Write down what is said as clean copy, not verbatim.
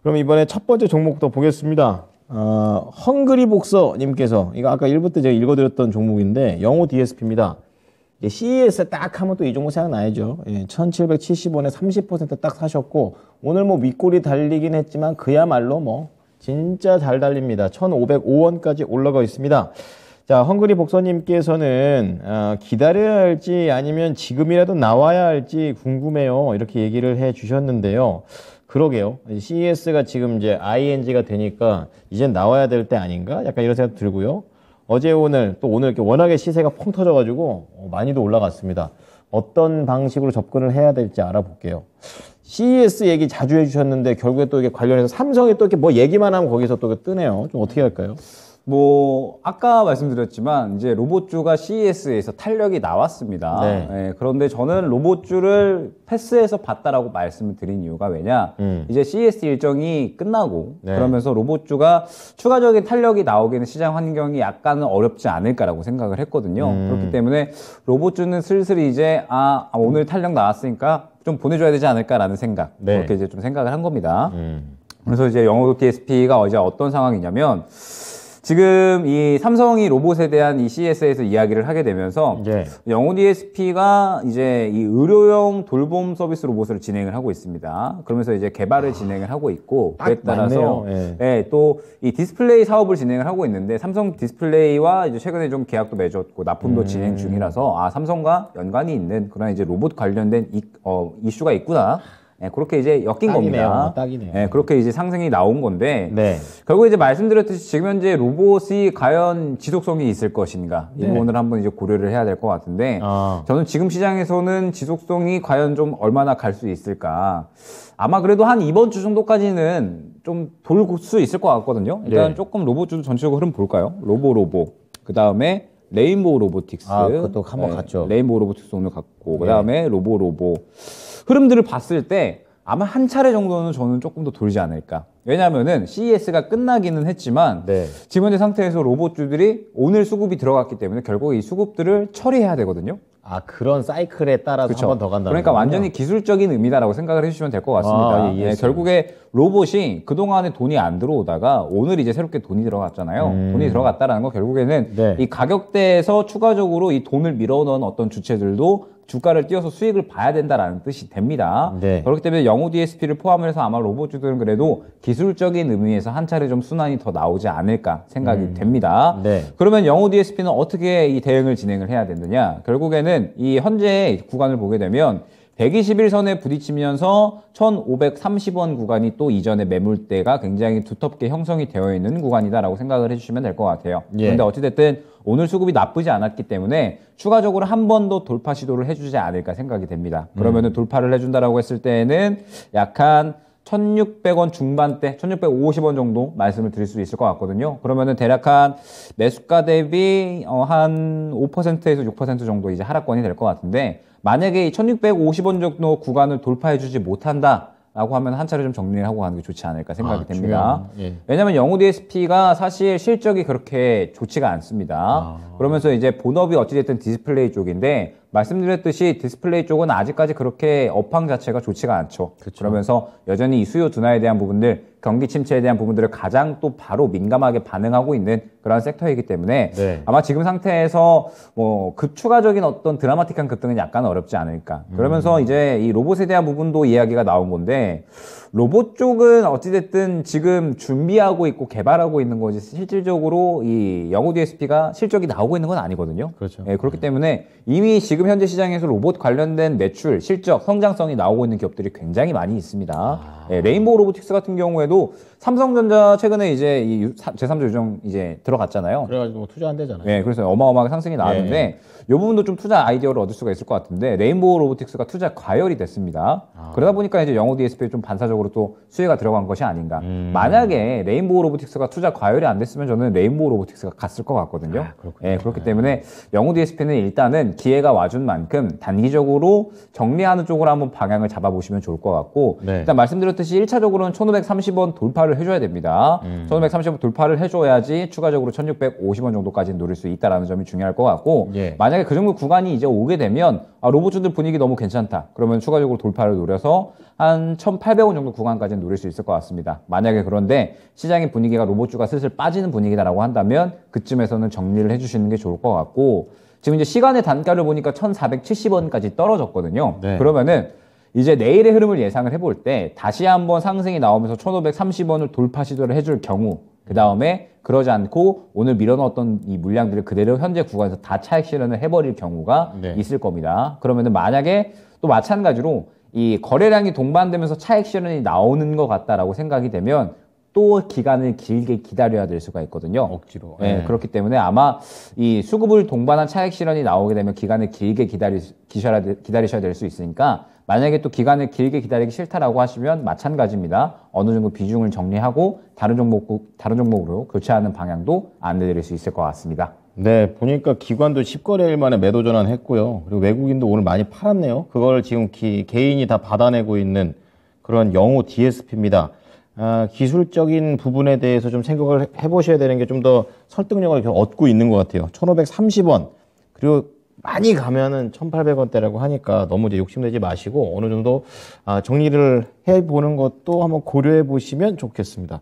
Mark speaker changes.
Speaker 1: 그럼 이번에 첫 번째 종목부터 보겠습니다. 헝그리 복서님께서 이거 아까 1부 때 제가 읽어드렸던 종목인데 영호 DSP입니다. CES 딱 하면 또 이 종목 생각나야죠. 1770원에 30% 딱 사셨고 오늘 뭐 윗골이 달리긴 했지만 그야말로 뭐 진짜 잘 달립니다. 1505원까지 올라가 있습니다. 자, 헝그리 복서님께서는 기다려야 할지 아니면 지금이라도 나와야 할지 궁금해요. 이렇게 얘기를 해 주셨는데요. 그러게요. CES가 지금 이제 ING가 되니까 이젠 나와야 될 때 아닌가? 약간 이런 생각 들고요. 어제 오늘 또 오늘 이렇게 워낙에 시세가 펑 터져가지고 많이도 올라갔습니다. 어떤 방식으로 접근을 해야 될지 알아볼게요. CES 얘기 자주 해주셨는데 결국에 또 이게 관련해서 삼성이 또 이렇게 뭐 얘기만 하면 거기서 또 뜨네요. 좀 어떻게 할까요?
Speaker 2: 뭐 아까 말씀드렸지만 이제 로봇주가 CES에서 탄력이 나왔습니다.
Speaker 1: 네.
Speaker 2: 예, 그런데 저는 로봇주를 패스해서 봤다라고 말씀을 드린 이유가 왜냐? 이제 CES 일정이 끝나고
Speaker 1: 네.
Speaker 2: 그러면서 로봇주가 추가적인 탄력이 나오기는 시장 환경이 약간은 어렵지 않을까라고 생각을 했거든요. 그렇기 때문에 로봇주는 슬슬 이제 오늘 탄력 나왔으니까 좀 보내줘야 되지 않을까라는 생각,
Speaker 1: 네.
Speaker 2: 그렇게 이제 좀 생각을 한 겁니다. 그래서 이제 영호 DSP가 어제 어떤 상황이냐면. 지금 이 삼성이 로봇에 대한 이 CES에서 이야기를 하게 되면서 영호 DSP가 이제 이 의료용 돌봄 서비스 로봇을 진행을 하고 있습니다. 그러면서 이제 개발을 진행을 하고 있고 그에 따라서 또 이 디스플레이 사업을 진행을 하고 있는데 삼성 디스플레이와 이제 최근에 좀 계약도 맺었고 납품도 진행 중이라서 삼성과 연관이 있는 그런 이제 로봇 관련된 이슈가 있구나. 네, 그렇게 이제 엮인 겁니다.
Speaker 1: 딱이네요.
Speaker 2: 네, 그렇게 이제 상승이 나온 건데,
Speaker 1: 네.
Speaker 2: 결국 이제 말씀드렸듯이 지금 현재 로봇이 과연 지속성이 있을 것인가, 이 부분을 한번 이제 고려를 해야 될 것 같은데, 저는 지금 시장에서는 지속성이 과연 좀 얼마나 갈 수 있을까. 아마 그래도 한 이번 주 정도까지는 좀 돌 수 있을 것 같거든요. 일단 조금 로봇주 전체적으로 흐름 볼까요? 로보. 그 다음에 레인보우 로보틱스.
Speaker 1: 그것도 한번 갔죠.
Speaker 2: 레인보우 로보틱스 오늘 갔고, 그 다음에 로보. 흐름들을 봤을 때 아마 한 차례 정도는 저는 조금 더 돌지 않을까. 왜냐하면은 CES가 끝나기는 했지만 지금 현재 상태에서 로봇주들이 오늘 수급이 들어갔기 때문에 결국 이 수급들을 처리해야 되거든요.
Speaker 1: 그런 사이클에 따라서 한 번 더 간다.
Speaker 2: 그러니까 완전히 기술적인 의미다라고 생각을 해주시면 될 것 같습니다. 결국에 로봇이 그동안에 돈이 안 들어오다가 오늘 이제 새롭게 돈이 들어갔잖아요. 돈이 들어갔다라는 거 결국에는 이 가격대에서 추가적으로 이 돈을 밀어넣은 어떤 주체들도 주가를 띄워서 수익을 봐야 된다라는 뜻이 됩니다. 그렇기 때문에 영호 DSP를 포함해서 아마 로봇주들은 그래도 기술적인 의미에서 한 차례 좀 순환이 더 나오지 않을까 생각이 됩니다. 그러면 영호 DSP는 어떻게 이 대응을 진행을 해야 되느냐? 결국에는 이 현재 구간을 보게 되면 121선에 부딪히면서 1530원 구간이 또 이전의 매물대가 굉장히 두텁게 형성이 되어 있는 구간이다라고 생각을 해주시면 될 것 같아요. 그런데 어찌됐든 오늘 수급이 나쁘지 않았기 때문에 추가적으로 한 번 더 돌파 시도를 해주지 않을까 생각이 됩니다. 그러면은 돌파를 해준다라고 했을 때는 약간 1600원 중반대, 1650원 정도 말씀을 드릴 수 있을 것 같거든요. 그러면은 대략 한 매수가 대비 한 5%에서 6% 정도 이제 하락권이 될 것 같은데 만약에 이 1650원 정도 구간을 돌파해주지 못한다 라고 하면 한 차례 좀 정리를 하고 가는 게 좋지 않을까 생각이 됩니다. 왜냐면 영호 DSP가 사실 실적이 그렇게 좋지가 않습니다. 그러면서 이제 본업이 어찌됐든 디스플레이 쪽인데 말씀드렸듯이 디스플레이 쪽은 아직까지 그렇게 업황 자체가 좋지가 않죠. 그러면서 여전히 이 수요 둔화에 대한 부분들, 경기 침체에 대한 부분들을 가장 또 바로 민감하게 반응하고 있는 그런 섹터이기 때문에 아마 지금 상태에서 뭐 추가적인 어떤 드라마틱한 급등은 약간 어렵지 않을까. 그러면서 이제 이 로봇에 대한 부분도 이야기가 나온 건데 로봇 쪽은 어찌됐든 지금 준비하고 있고 개발하고 있는 거지 실질적으로 이 영호 DSP가 실적이 나오고 있는 건 아니거든요. 그렇기 때문에 이미 지금 현재 시장에서 로봇 관련된 매출, 실적, 성장성이 나오고 있는 기업들이 굉장히 많이 있습니다. 레인보우 로보틱스 같은 경우에도 삼성전자 최근에 이제 이 제3자 유정 이제 들어갔잖아요.
Speaker 1: 그래가지고 뭐 투자한대잖아요.
Speaker 2: 그래서 어마어마하게 상승이 나왔는데 이 부분도 좀 투자 아이디어를 얻을 수가 있을 것 같은데 레인보우 로보틱스가 투자 과열이 됐습니다. 그러다 보니까 이제 영호 DSP에 좀 반사적으로 또 수혜가 들어간 것이 아닌가. 만약에 레인보우 로보틱스가 투자 과열이 안 됐으면 저는 레인보우 로보틱스가 갔을 것 같거든요. 그렇기 때문에 영호 DSP는 일단은 기회가 와준 만큼 단기적으로 정리하는 쪽으로 한번 방향을 잡아보시면 좋을 것 같고 일단 말씀드렸듯이 1차적으로는 1530원 1530원 돌파를 해줘야 됩니다. 1530원 돌파를 해줘야지 추가적으로 1650원 정도까지 노릴 수 있다는 점이 중요할 것 같고
Speaker 1: 예.
Speaker 2: 만약에 그 정도 구간이 이제 오게 되면 로봇주들 분위기 너무 괜찮다. 그러면 추가적으로 돌파를 노려서 한 1800원 정도 구간까지는 노릴 수 있을 것 같습니다. 만약에 그런데 시장의 분위기가 로봇주가 슬슬 빠지는 분위기다라고 한다면 그쯤에서는 정리를 해주시는 게 좋을 것 같고 지금 이제 시간의 단가를 보니까 1470원까지 떨어졌거든요.
Speaker 1: 네.
Speaker 2: 그러면은 이제 내일의 흐름을 예상을 해볼 때 다시 한번 상승이 나오면서 1530원을 돌파 시도를 해줄 경우 그 다음에 그러지 않고 오늘 밀어넣었던 이 물량들을 그대로 현재 구간에서 다 차익 실현을 해버릴 경우가
Speaker 1: 네.
Speaker 2: 있을 겁니다. 그러면은 만약에 또 마찬가지로 이 거래량이 동반되면서 차익 실현이 나오는 것 같다라고 생각이 되면 또 기간을 길게 기다려야 될 수가 있거든요.
Speaker 1: 억지로.
Speaker 2: 네, 그렇기 때문에 아마 이 수급을 동반한 차익 실현이 나오게 되면 기간을 길게 기다리셔야 될 수 있으니까 만약에 또 기간을 길게 기다리기 싫다라고 하시면 마찬가지입니다. 어느 정도 비중을 정리하고 다른 종목으로 교체하는 방향도 안내드릴 수 있을 것 같습니다.
Speaker 1: 네, 보니까 기관도 10거래일 만에 매도 전환했고요. 그리고 외국인도 오늘 많이 팔았네요. 그걸 지금 개인이 다 받아내고 있는 그런 영호 DSP입니다. 기술적인 부분에 대해서 좀 생각을 해보셔야 되는 게 좀 더 설득력을 얻고 있는 것 같아요. 1530원. 그리고 많이 가면은 1800원대라고 하니까 너무 이제 욕심내지 마시고 어느 정도 정리를 해보는 것도 한번 고려해 보시면 좋겠습니다.